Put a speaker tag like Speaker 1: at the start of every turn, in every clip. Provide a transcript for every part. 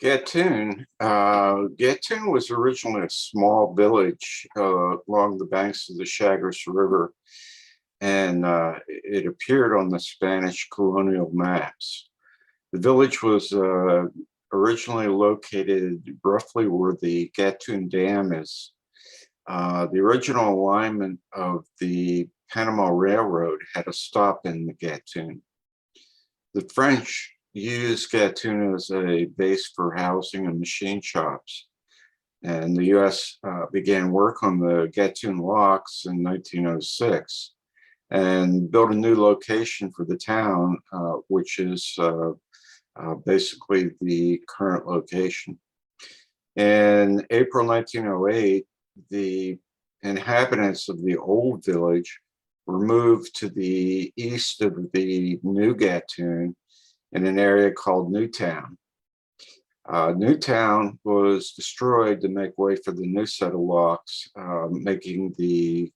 Speaker 1: Gatun was originally a small village along the banks of the Chagres River, and it appeared on the Spanish colonial maps. The village was originally located roughly where the Gatun Dam is. The original alignment of the Panama Railroad had a stop in the Gatun. The French used Gatun as a base for housing and machine shops, and the U.S. Began work on the Gatun locks in 1906 and built a new location for the town, which is basically the current location. In April 1908, the inhabitants of the old village were moved to the east of the new Gatun in an area called Newtown. Newtown was destroyed to make way for the new set of locks, making the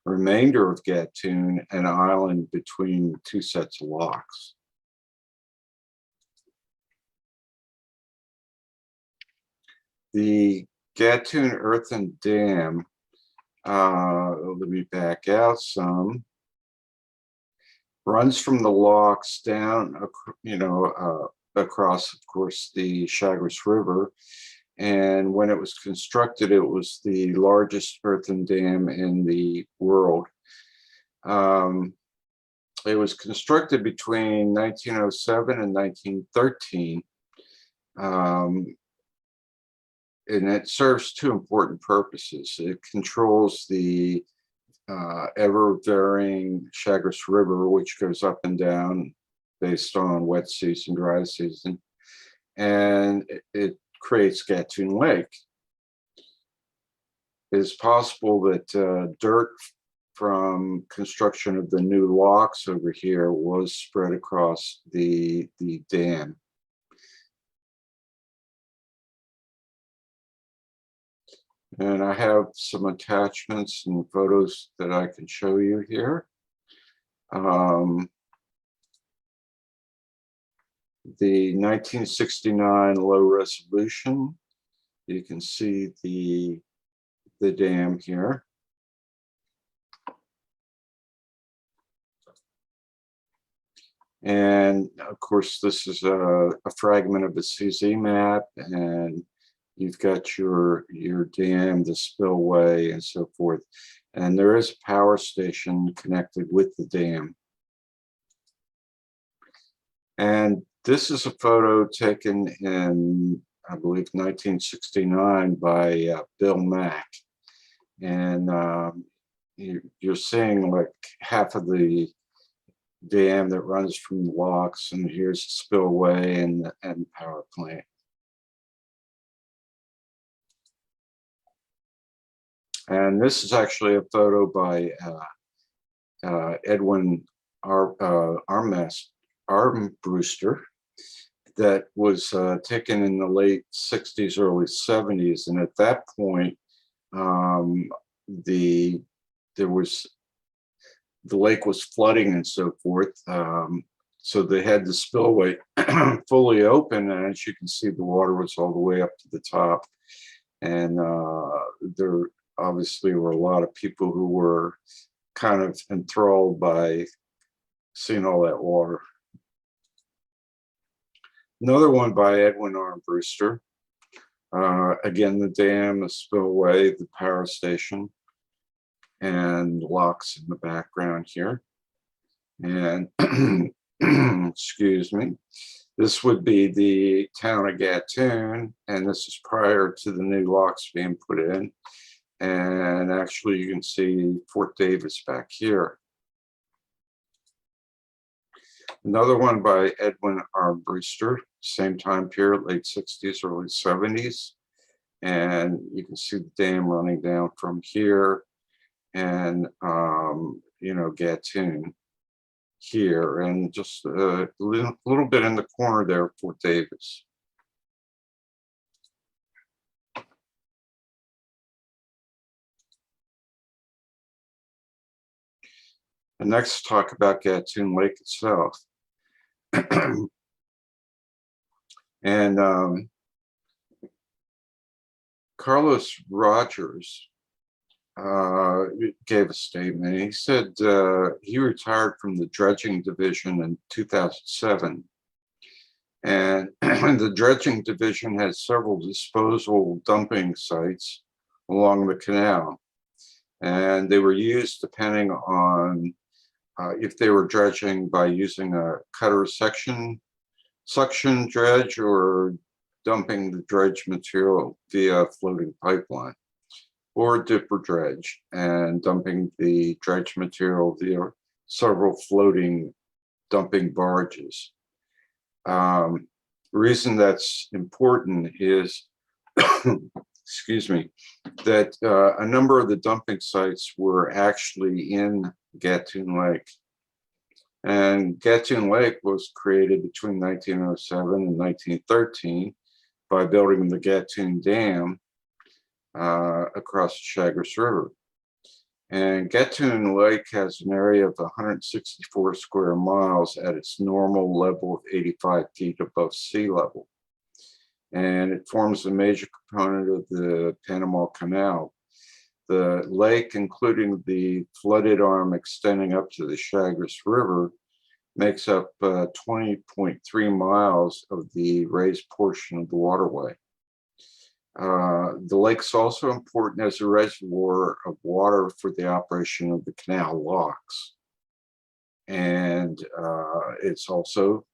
Speaker 1: remainder of Gatun an island between two sets of locks. The Gatun Earthen Dam, let me back out some, runs from the locks down, across, of course, the Chagres River. And when it was constructed, it was the largest earthen dam in the world. It was constructed between 1907 and 1913. And it serves two important purposes. It controls the ever-varying Chagres River, which goes up and down based on wet season, dry season, and it creates Gatun Lake. It is possible that dirt from construction of the new locks over here was spread across the dam. And I have some attachments and photos that I can show you here. The 1969 low resolution, you can see the dam here. And of course, this is a fragment of a CZ map, and you've got your dam, the spillway, and so forth. And there is a power station connected with the dam. And this is a photo taken in, I believe, 1969 by Bill Mack. And you're seeing like half of the dam that runs from the locks, and here's the spillway and the power plant. And this is actually a photo by Edwin Armbruster that was taken in the late 60s, early 70s. And at that point, the lake was flooding and so forth. So they had the spillway fully open, and as you can see, the water was all the way up to the top. And there obviously were a lot of people who were kind of enthralled by seeing all that water. Another one by Edwin Armbruster. Again, the dam, the spillway, the power station, and locks in the background here. And excuse me, this would be the town of Gatun, and this is prior to the new locks being put in. And actually, you can see Fort Davis back here. Another one by Edwin Armbruster, same time period, late 60s, early 70s. And you can see the dam running down from here, and, Gatun here, and just a little bit in the corner there, Fort Davis. And next, talk about Gatun Lake itself. And Carlos Rogers gave a statement. He said he retired from the dredging division in 2007. And the dredging division had several disposal dumping sites along the canal. And they were used depending on if they were dredging by using a cutter suction dredge or dumping the dredge material via floating pipeline, or dipper dredge and dumping the dredge material via several floating dumping barges. Reason that's important is, excuse me, that a number of the dumping sites were actually in Gatun Lake. And Gatun Lake was created between 1907 and 1913 by building the Gatun Dam across the Chagres River. And Gatun Lake has an area of 164 square miles at its normal level of 85 feet above sea level. And it forms a major component of the Panama Canal. The lake, including the flooded arm extending up to the Chagres River, makes up 20.3 miles of the raised portion of the waterway. The lake's also important as a reservoir of water for the operation of the canal locks. And it's also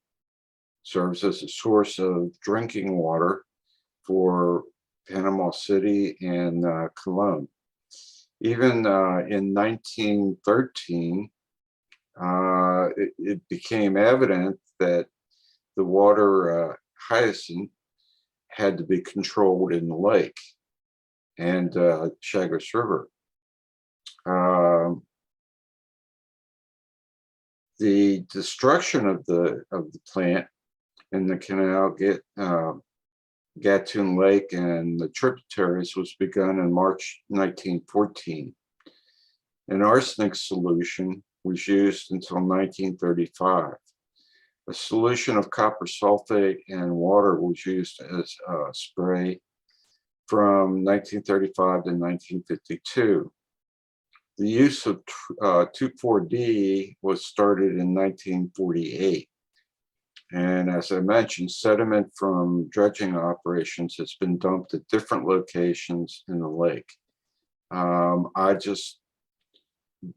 Speaker 1: serves as a source of drinking water for Panama City and Cologne. Even in 1913, it became evident that the water Hyacinth had to be controlled in the lake and Chagres River. The destruction of the plant in the canal, Gatun Lake and the tributaries, was begun in March 1914. An arsenic solution was used until 1935. A solution of copper sulfate and water was used as a spray from 1935 to 1952. The use of 2,4-D was started in 1948. And as I mentioned, sediment from dredging operations has been dumped at different locations in the lake. I just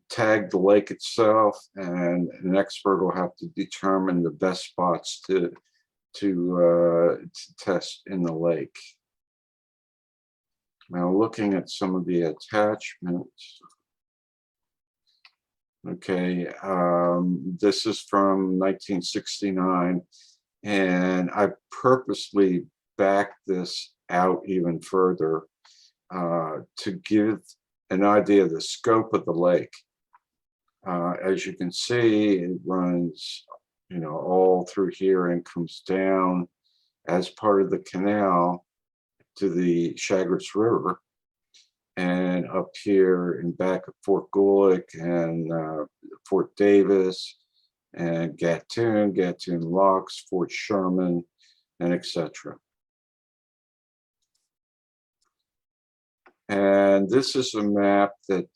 Speaker 1: tagged the lake itself, and an expert will have to determine the best spots to test in the lake. Now, looking at some of the attachments. Okay, this is from 1969, and I purposely backed this out even further to give an idea of the scope of the lake. As you can see, it runs, all through here and comes down as part of the canal to the Chagres River, and up here and back at Fort Gulick and Fort Davis and Gatun Locks, Fort Sherman, and etc. And this is a map that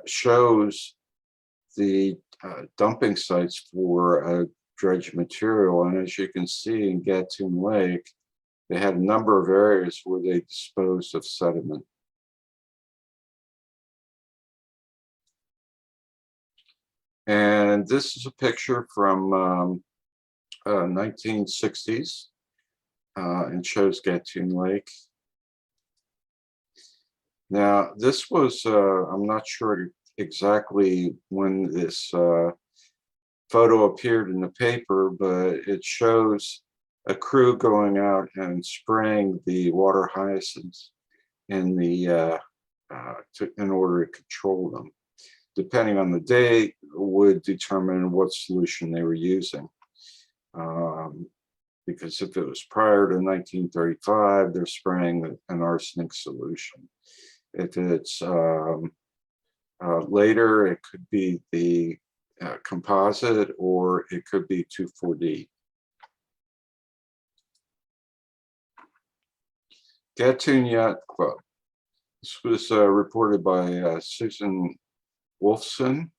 Speaker 1: shows the dumping sites for dredge material. And as you can see in Gatun Lake, they had a number of areas where they disposed of sediment. And this is a picture from 1960s and shows Gatun Lake. Now, this was, I'm not sure exactly when this photo appeared in the paper, but it shows a crew going out and spraying the water hyacinths in the in order to control them. Depending on the day, would determine what solution they were using. Because if it was prior to 1935, they're spraying an arsenic solution. If it's later, it could be the composite, or it could be 2,4-D. Gatun Yacht Club. This was reported by Susan Wolfson.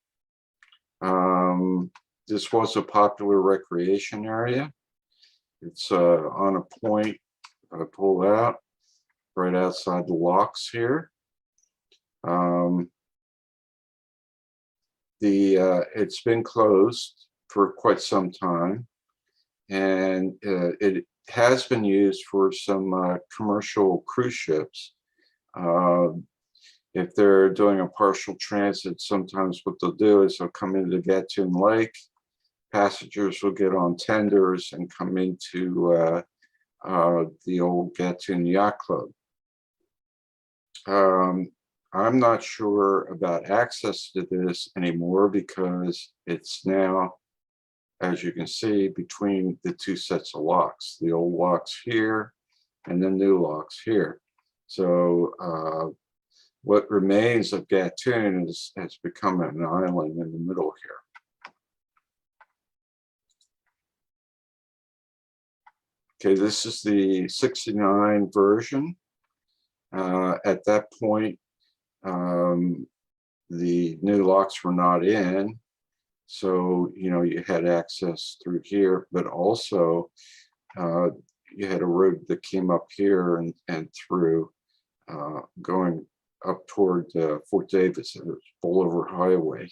Speaker 1: This was a popular recreation area. It's on a point I pulled out right outside the locks here. It's been closed for quite some time, and it has been used for some commercial cruise ships. If they're doing a partial transit, sometimes what they'll do is they'll come into Gatun Lake. Passengers will get on tenders and come into the old Gatun Yacht Club. I'm not sure about access to this anymore because it's now, as you can see, between the two sets of locks, the old locks here and the new locks here. So what remains of Gatun has become an island in the middle here. Okay, this is the 69 version. At that point, the new locks were not in, so you had access through here, but also you had a road that came up here and through, going up toward Fort Davis. It was Bolivar Highway,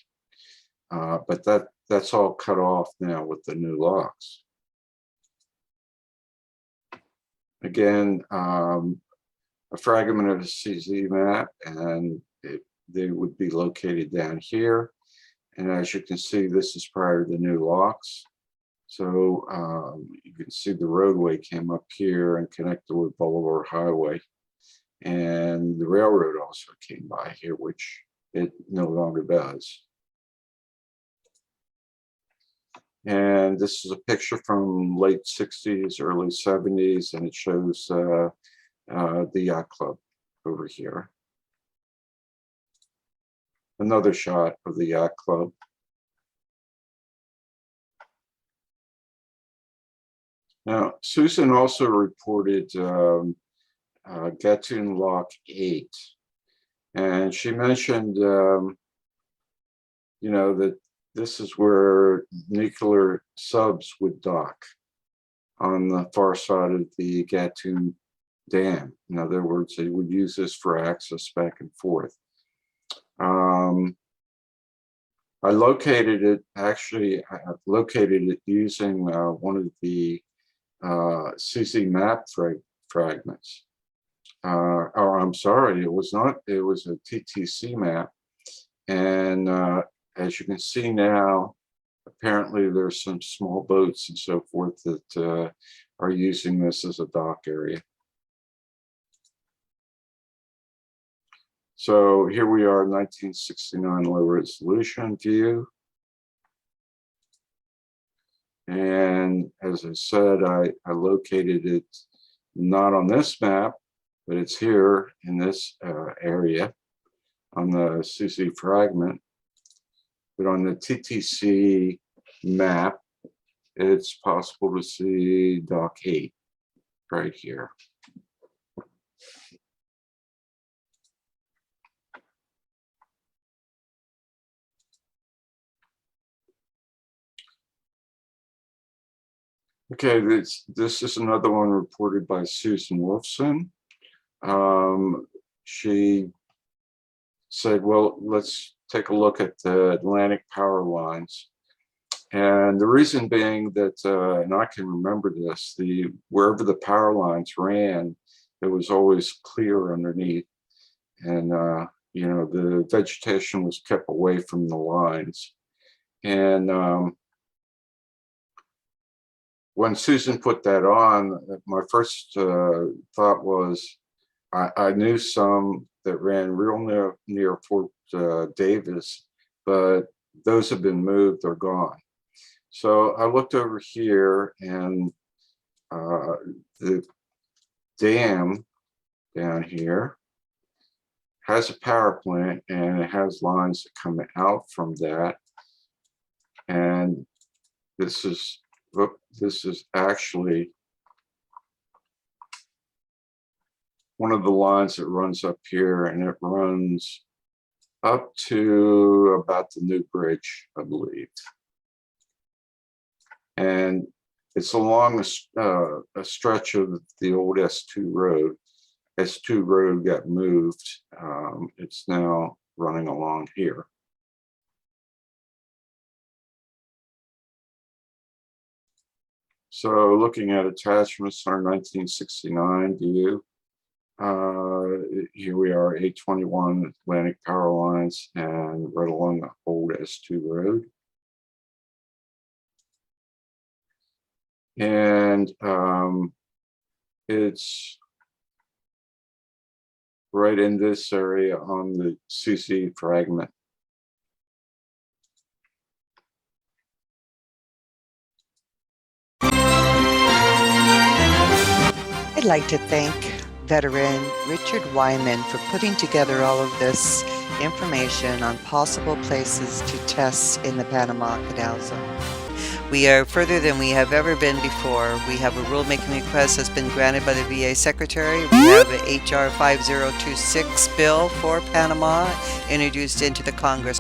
Speaker 1: but that's all cut off now with the new locks. Again, a fragment of a CZ map, and they would be located down here. And as you can see, this is prior to the new locks. So you can see the roadway came up here and connected with Bolivar Highway. And the railroad also came by here, which it no longer does. And this is a picture from late 60s, early 70s, and it shows the yacht club over here. Another shot of the yacht club. Now, Susan also reported Gatun Lock 8, and she mentioned, that this is where nuclear subs would dock on the far side of the Gatun Dam. In other words, they would use this for access back and forth. I located it, actually, I located it using one of the CZ map fragments. Or I'm sorry, it was not, it was a TTC map. And as you can see now, apparently there's some small boats and so forth that are using this as a dock area. So here we are, 1969 low resolution view. And as I said, I located it not on this map, but it's here in this area on the CZ fragment. But on the TTC map, it's possible to see Dock 8 right here. Okay, this is another one reported by Susan Wolfson. She said, well, let's take a look at the Atlantic power lines. And the reason being that, and I can remember this, wherever the power lines ran, it was always clear underneath. And, the vegetation was kept away from the lines. And when Susan put that on, my first thought was, I knew some that ran real near Fort Davis, but those have been moved or gone. So I looked over here, and the dam down here has a power plant, and it has lines that come out from that. And this is actually one of the lines that runs up here, and it runs up to about the new bridge, I believe. And it's along a stretch of the old S2 road. S2 road got moved. It's now running along here. So looking at attachments, our 1969 view. Here we are, 821 Atlantic Power Lines, and right along the old S2 road. And it's right in this area on the CC fragment.
Speaker 2: I'd like to thank veteran Richard Wyman for putting together all of this information on possible places to test in the Panama Canal Zone. We are further than we have ever been before. We have a rulemaking request that's been granted by the VA Secretary. We have an HR 5026 bill for Panama introduced into the Congress.